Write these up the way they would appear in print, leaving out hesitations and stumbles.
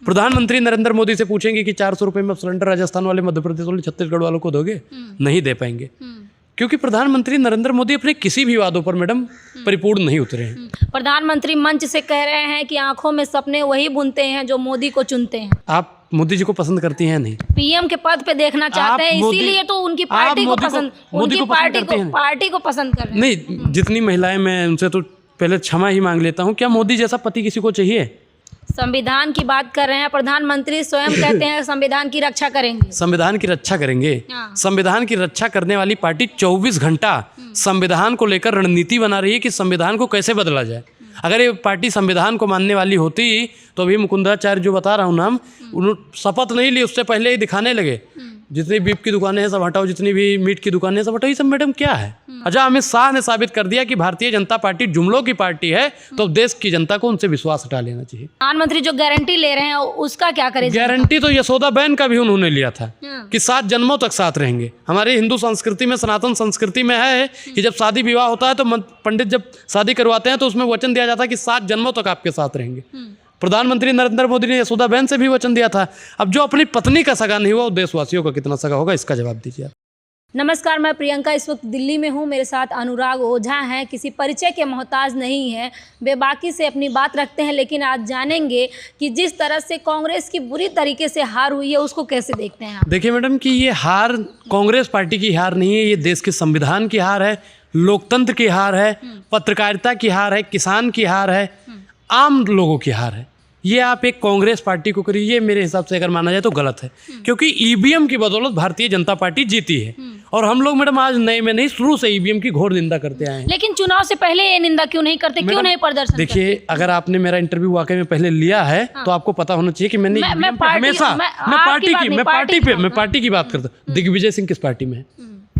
प्रधानमंत्री नरेंद्र मोदी से पूछेंगे कि 400 रुपये में सिलेंडर राजस्थान वाले, मध्य प्रदेश वाले, छत्तीसगढ़ वालों को दोगे? नहीं दे पाएंगे, क्योंकि प्रधानमंत्री नरेंद्र मोदी अपने किसी भी वादों पर मैडम परिपूर्ण नहीं उतरे हैं। प्रधानमंत्री मंच से कह रहे हैं कि आंखों में सपने वही बुनते हैं जो मोदी को चुनते हैं। आप मोदी जी को पसंद करती हैं? नहीं। पीएम के पद पे देखना चाहते हैं, इसीलिए तो उनकी पार्टी को पसंद, उनकी पार्टी को पसंद कर रहे हैं। नहीं, जितनी महिलाएं, मैं उनसे तो पहले क्षमा ही मांग लेता हूँ। क्या मोदी जैसा पति किसी को चाहिए? संविधान की बात कर रहे हैं, प्रधानमंत्री स्वयं कहते हैं संविधान की रक्षा करेंगे। संविधान की रक्षा करेंगे? हाँ। संविधान की रक्षा करने वाली पार्टी 24 घंटा संविधान को लेकर रणनीति बना रही है कि संविधान को कैसे बदला जाए। अगर ये पार्टी संविधान को मानने वाली होती तो अभी मुकुंदाचार्य जो बता रहा हूँ नाम, उन्होंने शपथ नहीं ली, उससे पहले ही दिखाने लगे जितनी बीफ की दुकानें हैं सब हटाओ, जितनी भी मीट की दुकानें हैं सब हटाओ। ये सब मैडम क्या है? अच्छा, अमित शाह ने साबित कर दिया कि भारतीय जनता पार्टी जुमलों की पार्टी है, तो देश की जनता को उनसे विश्वास हटा लेना चाहिए। प्रधानमंत्री जो गारंटी ले रहे हैं उसका क्या करें? गारंटी तो यशोदा बहन का भी उन्होंने लिया था कि 7 जन्मों तक साथ रहेंगे। हमारी हिंदू संस्कृति में, सनातन संस्कृति में है कि जब शादी विवाह होता है तो पंडित जब शादी करवाते हैं तो उसमें वचन दिया जाता है कि 7 जन्मों तक आपके साथ रहेंगे। प्रधानमंत्री नरेंद्र मोदी ने यशोदा बहन से भी वचन दिया था। अब जो अपनी पत्नी का सगा नहीं हुआ, वो देशवासियों का कितना सगा होगा, इसका जवाब दीजिए आप। नमस्कार, मैं प्रियंका इस वक्त दिल्ली में हूँ। मेरे साथ अनुराग ओझा हैं, किसी परिचय के मोहताज नहीं है, बेबाकी से अपनी बात रखते हैं। लेकिन आज जानेंगे कि जिस तरह से कांग्रेस की बुरी तरीके से हार हुई है उसको कैसे देखते हैं आप? देखिए मैडम कि ये हार कांग्रेस पार्टी की हार नहीं है, ये देश के संविधान की हार है, लोकतंत्र की हार है, पत्रकारिता की हार है, किसान की हार है, आम लोगों की हार है। ये आप एक कांग्रेस पार्टी को करिए, ये मेरे हिसाब से अगर माना जाए तो गलत है, क्योंकि ईवीएम की बदौलत भारतीय जनता पार्टी जीती है। और हम लोग मैडम आज नए में नहीं, शुरू से ईवीएम की घोर निंदा करते आए हैं। लेकिन चुनाव से पहले ये निंदा क्यों नहीं करते, क्यों नहीं प्रदर्शन? देखिए, अगर आपने मेरा इंटरव्यू वाकई में पहले लिया है तो आपको पता होना चाहिए कि मैंने हमेशा मैं पार्टी की बात करता हूँ। दिग्विजय सिंह किस पार्टी में है?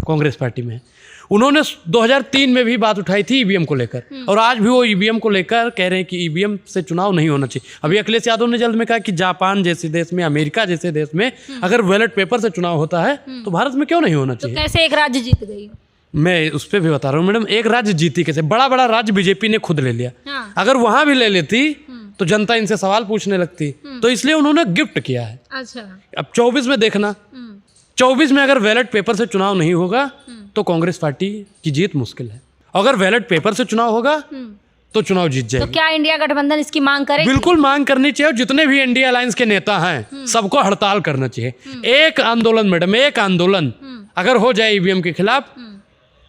कांग्रेस पार्टी में है। उन्होंने 2003 में भी बात उठाई थी ईवीएम को लेकर, और आज भी वो ईवीएम को लेकर कह रहे हैं कि ईवीएम से चुनाव नहीं होना चाहिए। अभी अखिलेश यादव ने जल्द में कहा कि जापान जैसे देश में, अमेरिका जैसे देश में अगर बैलेट पेपर से चुनाव होता है तो भारत में क्यों नहीं होना चाहिए? तो कैसे एक राज्य जीत गई? मैं उस पर भी बता रहा हूँ मैडम, एक राज्य जीती कैसे? बड़ा बड़ा राज्य बीजेपी ने खुद ले लिया। हाँ। अगर वहां भी ले लेती तो जनता इनसे सवाल पूछने लगती, तो इसलिए उन्होंने गिफ्ट किया है। अच्छा, अब 24 में देखना, 24 में अगर बैलेट पेपर से चुनाव नहीं होगा तो कांग्रेस पार्टी की जीत मुश्किल है। अगर बैलेट पेपर से चुनाव होगा तो चुनाव जीत जाएगी। तो क्या इंडिया गठबंधन इसकी मांग करेगी? बिल्कुल मांग करनी चाहिए, और जितने भी इंडिया अलायंस के नेता हैं सबको हड़ताल करना चाहिए। एक आंदोलन मैडम, एक आंदोलन अगर हो जाए ईवीएम के खिलाफ,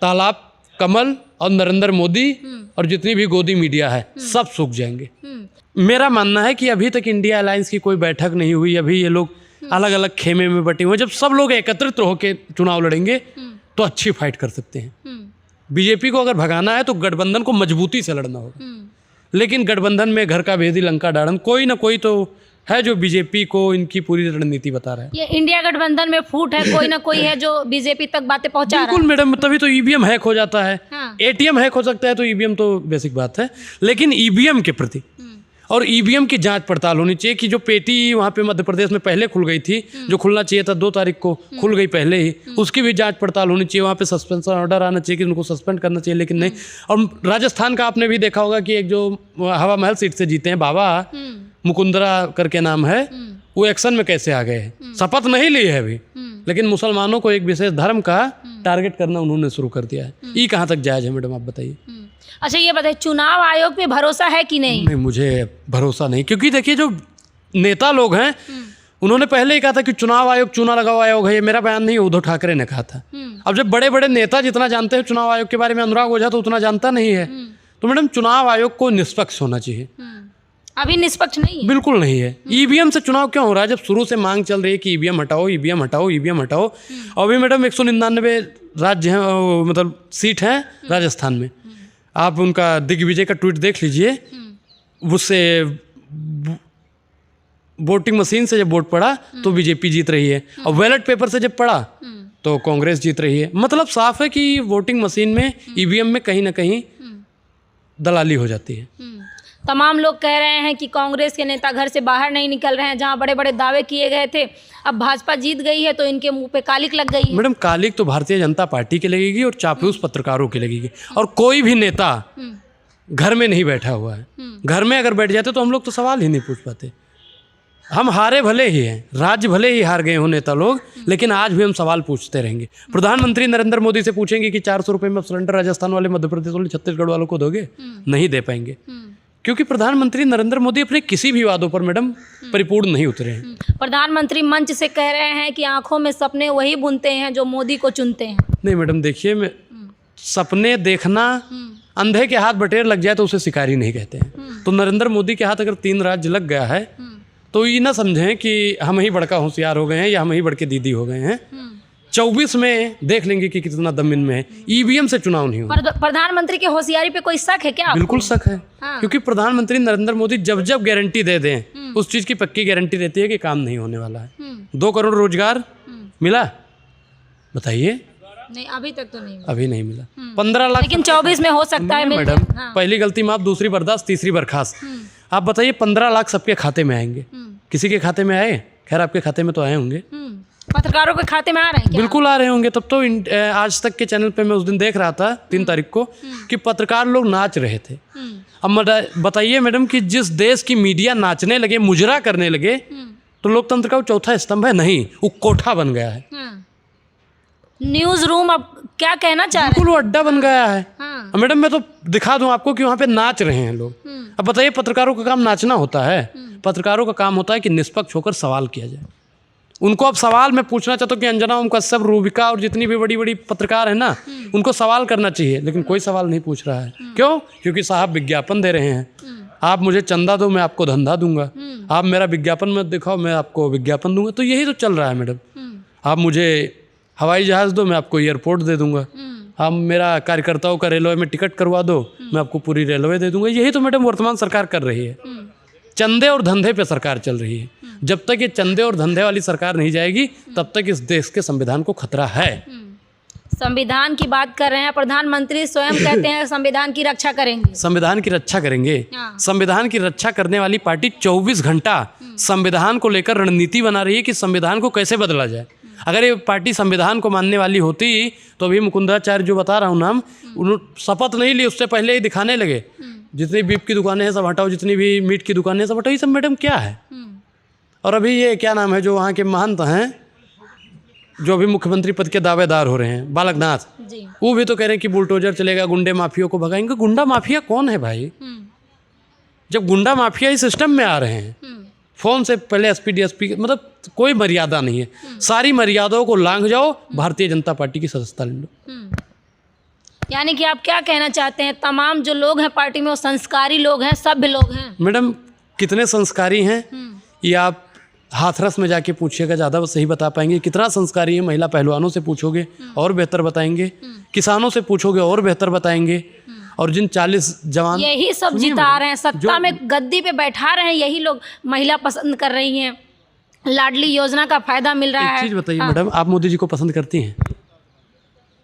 तालाब, कमल और नरेंद्र मोदी और जितनी भी गोदी मीडिया है सब सूख जाएंगे। मेरा मानना है कि अभी तक इंडिया अलायंस की कोई बैठक नहीं हुई, अभी ये लोग अलग अलग खेमे में बटे हुए। जब सब लोग एकत्रित होकर चुनाव लड़ेंगे तो अच्छी फाइट कर सकते हैं। बीजेपी को अगर भगाना है तो गठबंधन को मजबूती से लड़ना होगा, लेकिन गठबंधन में घर का भेदी लंका डाड़न, कोई ना कोई तो है जो बीजेपी को इनकी पूरी रणनीति बता रहा है। ये इंडिया गठबंधन में फूट है, कोई ना कोई है जो बीजेपी तक बातें पहुंचा रहा है। बिल्कुल मैडम, तभी तो ईवीएम हैक हो जाता है। हाँ। एटीएम हैक हो सकता है तो ईवीएम तो बेसिक बात है, लेकिन ईवीएम के प्रति और ईवीएम की जांच पड़ताल होनी चाहिए कि जो पेटी वहाँ पे मध्य प्रदेश में पहले खुल गई थी, जो खुलना चाहिए था 2 तारीख को, खुल गई पहले ही, उसकी भी जांच पड़ताल होनी चाहिए। वहाँ पे सस्पेंशन ऑर्डर आना चाहिए कि उनको सस्पेंड करना चाहिए, लेकिन नहीं। और राजस्थान का आपने भी देखा होगा कि एक जो हवा महल सीट से जीते हैं बाबा, मुकुंदरा करके नाम है, वो एक्शन में कैसे आ गए हैं। शपथ नहीं ली है अभी, लेकिन मुसलमानों को एक विशेष धर्म का टारगेट करना उन्होंने शुरू कर दिया है। ये कहाँ तक जायज़ है मैडम, आप बताइए। अच्छा, ये बताइए, चुनाव आयोग पे भरोसा है कि नहीं? नहीं, मुझे भरोसा नहीं, क्योंकि देखिए जो नेता लोग हैं उन्होंने पहले ही कहा था कि चुनाव आयोग चूना लगा हुआ आयोग है। ये मेरा बयान नहीं, उद्धव ठाकरे ने कहा था। अब जब बड़े बड़े नेता जितना जानते हैं चुनाव आयोग के बारे में, अनुराग ओझा तो उतना जानता नहीं है। तो मैडम, चुनाव आयोग को निष्पक्ष होना चाहिए। अभी निष्पक्ष नहीं है? बिल्कुल नहीं है। ईवीएम से चुनाव क्यों हो रहा है जब शुरू से मांग चल रही है कि ईवीएम हटाओ, ईवीएम हटाओ, ईवीएम हटाओ। और अभी मैडम 199 राज्य हैं, मतलब सीट हैं राजस्थान में। आप उनका दिग्विजय का ट्वीट देख लीजिए, उससे वोटिंग मशीन से जब वोट पड़ा तो बीजेपी जीत रही है, और बैलेट पेपर से जब पड़ा तो कांग्रेस जीत रही है। मतलब साफ है कि वोटिंग मशीन में, ईवीएम में कहीं ना कहीं दलाली हो जाती है। तमाम लोग कह रहे हैं कि कांग्रेस के नेता घर से बाहर नहीं निकल रहे हैं। जहां बड़े बड़े दावे किए गए थे, अब भाजपा जीत गई है तो इनके मुंह पे कालिक लग गई है। मैडम, कालिक तो भारतीय जनता पार्टी की लगेगी और चापलूस पत्रकारों की लगेगी, और कोई भी नेता घर में नहीं बैठा हुआ है। घर में अगर बैठ जाते तो हम लोग तो सवाल ही नहीं पूछ पाते। हम हारे भले ही हैं, राज्य भले ही हार गए हो नेता लोग, लेकिन आज भी हम सवाल पूछते रहेंगे। प्रधानमंत्री नरेंद्र मोदी से पूछेंगे कि 400 रुपये में सिलेंडर राजस्थान वाले, मध्य प्रदेश वाले, छत्तीसगढ़ वालों को दोगे? नहीं दे पाएंगे, क्योंकि प्रधानमंत्री नरेंद्र मोदी अपने किसी भी वादों पर मैडम परिपूर्ण नहीं उतरे हैं। प्रधानमंत्री मंच से कह रहे हैं कि आंखों में सपने वही बुनते हैं जो मोदी को चुनते हैं। नहीं मैडम, देखिए, सपने देखना, अंधे के हाथ बटेर लग जाए तो उसे शिकारी नहीं कहते हैं। तो नरेंद्र मोदी के हाथ अगर 3 राज्य लग गया है तो ये ना समझें कि हम ही बड़का होशियार हो गए हैं या हम ही बड़के दीदी हो गए हैं। 24 में देख लेंगे कि कितना दम इनमें है। ईवीएम से चुनाव नहीं होगा। प्रधानमंत्री की होशियारी पे कोई शक है क्या आपको? बिल्कुल शक है। क्योंकि प्रधानमंत्री नरेंद्र मोदी जब जब गारंटी दे दें, उस चीज की पक्की गारंटी रहती है कि काम नहीं होने वाला है। 2 करोड़ रोजगार मिला? बताइए। नहीं, अभी तक तो नहीं मिला। अभी नहीं मिला। 15 लाख, लेकिन 24 में हो सकता है मैडम। पहली गलती माफ, दूसरी बर्दाश्त, तीसरी बर्खास्त। आप बताइए, 15 लाख सबके खाते में आएंगे? किसी के खाते में आए? खैर, आपके खाते में तो आए होंगे। पत्रकारों के खाते में आ रहे हैं क्या? बिल्कुल आ रहे होंगे। तब तो आज तक के चैनल पे मैं उस दिन देख रहा था 3 तारीख को कि पत्रकार लोग नाच रहे थे। अब बताइए मैडम कि जिस देश की मीडिया नाचने लगे, मुजरा करने लगे, तो लोकतंत्र का वो चौथा स्तंभ है? नहीं, वो कोठा बन गया है। न्यूज रूम अब क्या कहना चाह रहे हैं? बिल्कुल वो अड्डा बन गया है। मैडम, मैं तो दिखा दूं आपको कि वहाँ पे नाच रहे हैं लोग। अब बताइए, पत्रकारों का काम नाचना होता है? पत्रकारों का काम होता है कि निष्पक्ष होकर सवाल किया जाए। उनको अब सवाल मैं पूछना चाहता हूँ कि अंजना ओम कश्यप, रूबिका और जितनी भी बड़ी बड़ी पत्रकार है ना, उनको सवाल करना चाहिए, लेकिन कोई सवाल नहीं पूछ रहा है। क्यों? क्योंकि साहब विज्ञापन दे रहे हैं। आप मुझे चंदा दो, मैं आपको धंधा दूंगा। आप मेरा विज्ञापन मत दिखाओ, मैं आपको विज्ञापन दूंगा। तो यही तो चल रहा है मैडम। आप मुझे हवाई जहाज़ दो, मैं आपको एयरपोर्ट दे दूंगा। आप मेरा कार्यकर्ताओं का रेलवे में टिकट करवा दो, मैं आपको पूरी रेलवे दे दूंगा। यही तो मैडम वर्तमान सरकार कर रही है। चंदे और धंधे पे सरकार चल रही है। जब तक ये चंदे और धंधे वाली सरकार नहीं जाएगी, तब तक इस देश के संविधान को खतरा है। संविधान की बात कर रहे हैं, प्रधानमंत्री स्वयं कहते हैं संविधान की रक्षा करेंगे। संविधान की रक्षा करेंगे। संविधान की रक्षा करने वाली पार्टी 24 घंटा संविधान को लेकर रणनीति बना रही है कि संविधान को कैसे बदला जाए। अगर ये पार्टी संविधान को मानने वाली होती तो अभी मुकुंदाचार्य जो बता रहा हूँ नाम, उन्होंने शपथ नहीं ली, उससे पहले ही दिखाने लगे जितनी बीफ की दुकानें हैं सब हटाओ, जितनी भी मीट की दुकानें हैं सब हटाओ। ये सब मैडम क्या है? और अभी ये क्या नाम है जो वहाँ के महंत हैं, जो अभी मुख्यमंत्री पद के दावेदार हो रहे हैं, बालकनाथ जी, वो भी तो कह रहे हैं कि बुलडोजर चलेगा, गुंडे माफियों को भगाएंगे। गुंडा माफिया कौन है भाई? जब गुंडा माफिया इस सिस्टम में आ रहे हैं, फोन से पहले एसपी डीएसपी, मतलब कोई मर्यादा नहीं है। सारी मर्यादाओं को लांघ जाओ, भारतीय जनता पार्टी की सदस्यता ले लो। यानी कि आप क्या कहना चाहते हैं, तमाम जो लोग हैं पार्टी में वो संस्कारी लोग हैं, सभ्य लोग हैं? मैडम, कितने संस्कारी हैं ये आप हाथरस में जाके पूछिएगा, ज़्यादा सही बता पाएंगे। कितना संस्कारी है, महिला पहलवानों से पूछोगे और बेहतर बताएंगे, किसानों से पूछोगे और बेहतर बताएंगे। और जिन 40 जवान यही सब जिता रहे हैं, सत्ता में गद्दी पे बैठा रहे हैं, यही लोग महिला पसंद कर रही हैं, लाडली योजना का फायदा मिल रहा है। एक चीज़ बताइए मैडम, आप मोदी जी को पसंद करती हैं?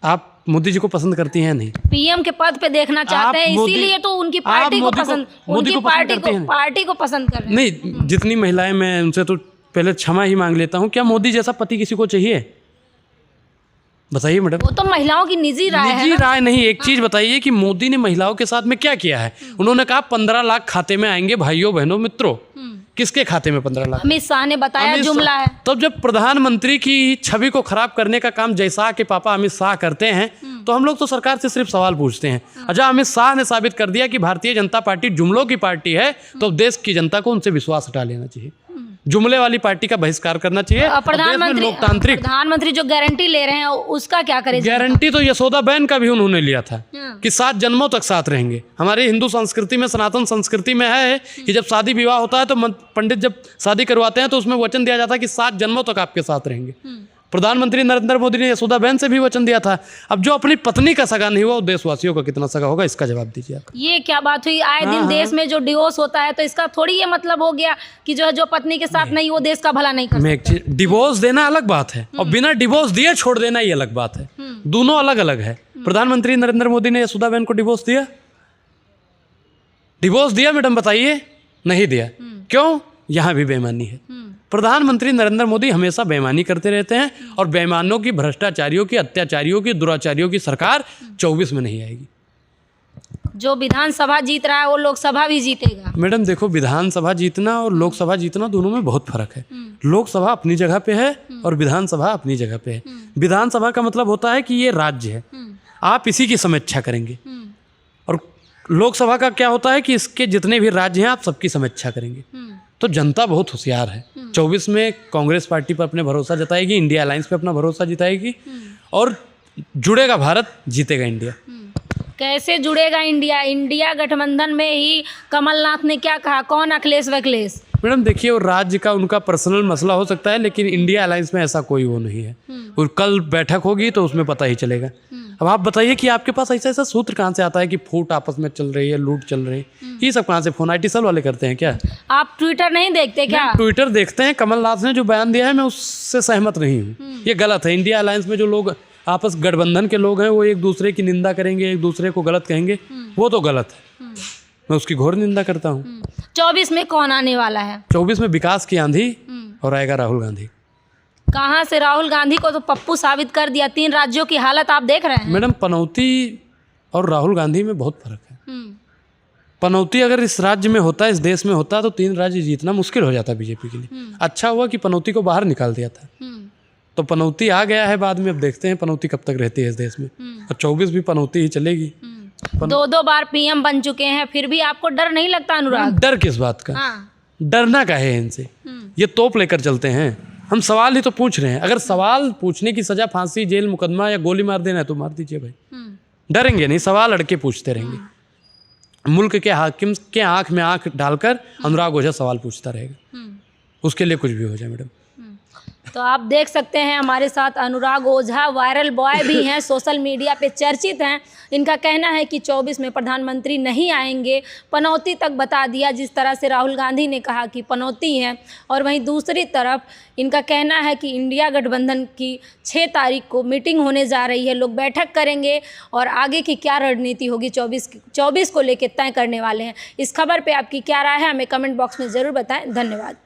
आप मोदी जी को पसंद करती हैं? नहीं, पीएम के पद पे देखना चाहते हैं, इसीलिए तो उनकी पार्टी को पसंद, उनकी पार्टी को पसंद कर रहे हैं। नहीं, जितनी महिलाएं, मैं उनसे तो पहले क्षमा ही मांग लेता हूँ। क्या मोदी जैसा पति किसी को चाहिए? बताइए मैडम। वो तो महिलाओं की निजी राय है। निजी राय नहीं, एक चीज बताइए कि मोदी ने महिलाओं के साथ में क्या किया है? उन्होंने कहा 15 लाख खाते में आएंगे भाइयों बहनों मित्रों। किसके खाते में 15 लाख? अमित शाह ने बताया, जुमला है। तब जब प्रधानमंत्री की छवि को खराब करने का काम जयशाह के पापा अमित शाह करते हैं, तो हम लोग तो सरकार से सिर्फ सवाल पूछते हैं। अच्छा, अमित शाह ने साबित कर दिया कि भारतीय जनता पार्टी जुमलों की पार्टी है, तो देश की जनता को उनसे विश्वास हटा लेना चाहिए, जुमले वाली पार्टी का बहिष्कार करना चाहिए। प्रधानमंत्री जो गारंटी ले रहे हैं उसका क्या करें? गारंटी तो यशोदा बहन का भी उन्होंने लिया था कि 7 जन्मों तक साथ रहेंगे। हमारे हिंदू संस्कृति में, सनातन संस्कृति में है कि जब शादी विवाह होता है तो पंडित जब शादी करवाते हैं तो उसमें वचन दिया जाता है कि 7 जन्मों तक आपके साथ रहेंगे। प्रधानमंत्री नरेंद्र मोदी ने यशोदा बहन से भी वचन दिया था। अब जो अपनी पत्नी का सगा नहीं हुआ, वो देशवासियों का कितना सगा होगा, इसका जवाब दीजिए आप। ये क्या बात हुई? आए दिन देश में जो डिवोर्स होता है, तो इसका थोड़ी ये मतलब हो गया कि जो पत्नी के साथ नहीं, वो देश का भला नहीं कर सकता। एक चीज, डिवोर्स देना अलग बात है और बिना डिवोर्स दिए छोड़ देना ये अलग बात है। दोनों अलग अलग है। प्रधानमंत्री नरेंद्र मोदी ने यशोदा बहन को डिवोर्स दिया? डिवोर्स दिया मैडम? बताइए। नहीं दिया। क्यों? यहाँ भी बेईमानी है। प्रधानमंत्री नरेंद्र मोदी हमेशा बेईमानी करते रहते हैं, और बेईमानों की, भ्रष्टाचारियों की, अत्याचारियों की, दुराचारियों की सरकार 24 में नहीं आएगी। जो विधानसभा जीत रहा है वो लोकसभा भी जीतेगा। मैडम देखो, विधानसभा जीतना और लोकसभा जीतना दोनों में बहुत फर्क है। लोकसभा अपनी जगह पे है और विधानसभा अपनी जगह पे है। विधानसभा का मतलब होता है कि ये राज्य है, आप इसी की समीक्षा करेंगे। और लोकसभा का क्या होता है कि इसके जितने भी राज्य हैं आप सबकी समीक्षा करेंगे। तो जनता बहुत होशियार है। 24 में कांग्रेस पार्टी पर अपने भरोसा जताएगी, इंडिया अलायंस पे अपना भरोसा जताएगी और जुड़ेगा भारत, जीतेगा इंडिया। कैसे जुड़ेगा इंडिया? इंडिया गठबंधन में ही कमलनाथ ने क्या कहा, कौन अखिलेश वखिलेश? मैडम देखिए, वो राज्य का उनका पर्सनल मसला हो सकता है, लेकिन इंडिया अलायंस में ऐसा कोई वो नहीं है। और कल बैठक होगी तो उसमें पता ही चलेगा। अब आप बताइए कि आपके पास ऐसा ऐसा सूत्र कहाँ से आता है कि फूट आपस में चल रही है, लूट चल रही है, ये सब कहाँ से? फोन IT सेल वाले करते हैं क्या? आप ट्विटर नहीं देखते क्या? ट्विटर देखते हैं। कमलनाथ ने जो बयान दिया है मैं उससे सहमत नहीं हूँ, ये गलत है। इंडिया अलायंस में जो लोग आपस गठबंधन के लोग हैं वो एक दूसरे की निंदा करेंगे, एक दूसरे को गलत कहेंगे, वो तो गलत है। मैं उसकी घोर निंदा करता हूँ। 24 में कौन आने वाला है? 24 में विकास की आंधी और आएगा राहुल गांधी। कहाँ से? राहुल गांधी को तो पप्पू साबित कर दिया। 3 राज्यों की हालत आप देख रहे हैं। मैडम पनौती और राहुल गांधी में बहुत फर्क है। पनौती अगर इस राज्य में होता, इस देश में होता, तो 3 राज्य जीतना मुश्किल हो जाता बीजेपी के लिए। अच्छा हुआ कि पनौती को बाहर निकाल दिया था। तो पनौती आ गया है बाद में, अब देखते हैं पनौती कब तक रहती है इस देश में। और 24 भी पनौती ही चलेगी। 2 बार PM बन चुके हैं, फिर भी आपको डर नहीं लगता अनुराग? डर किस बात का? डरना का है इनसे? ये तोप लेकर चलते हैं। हम सवाल ही तो पूछ रहे हैं। अगर सवाल पूछने की सजा फांसी, जेल, मुकदमा या गोली मार देना है तो मार दीजिए भाई। डरेंगे नहीं, सवाल अड़के पूछते रहेंगे। मुल्क के हाकिम के आंख में आंख डालकर अनुराग ओझा सवाल पूछता रहेगा। उसके लिए कुछ भी हो जाए मैडम। तो आप देख सकते हैं हमारे साथ अनुराग ओझा वायरल बॉय भी हैं, सोशल मीडिया पे चर्चित हैं। इनका कहना है कि 24 में प्रधानमंत्री नहीं आएंगे। पनौती तक बता दिया, जिस तरह से राहुल गांधी ने कहा कि पनौती है। और वहीं दूसरी तरफ इनका कहना है कि इंडिया गठबंधन की 6 तारीख को मीटिंग होने जा रही है, लोग बैठक करेंगे और आगे की क्या रणनीति होगी 24 को लेकर तय करने वाले हैं। इस खबर पर आपकी क्या राय है, हमें कमेंट बॉक्स में ज़रूर बताएं। धन्यवाद।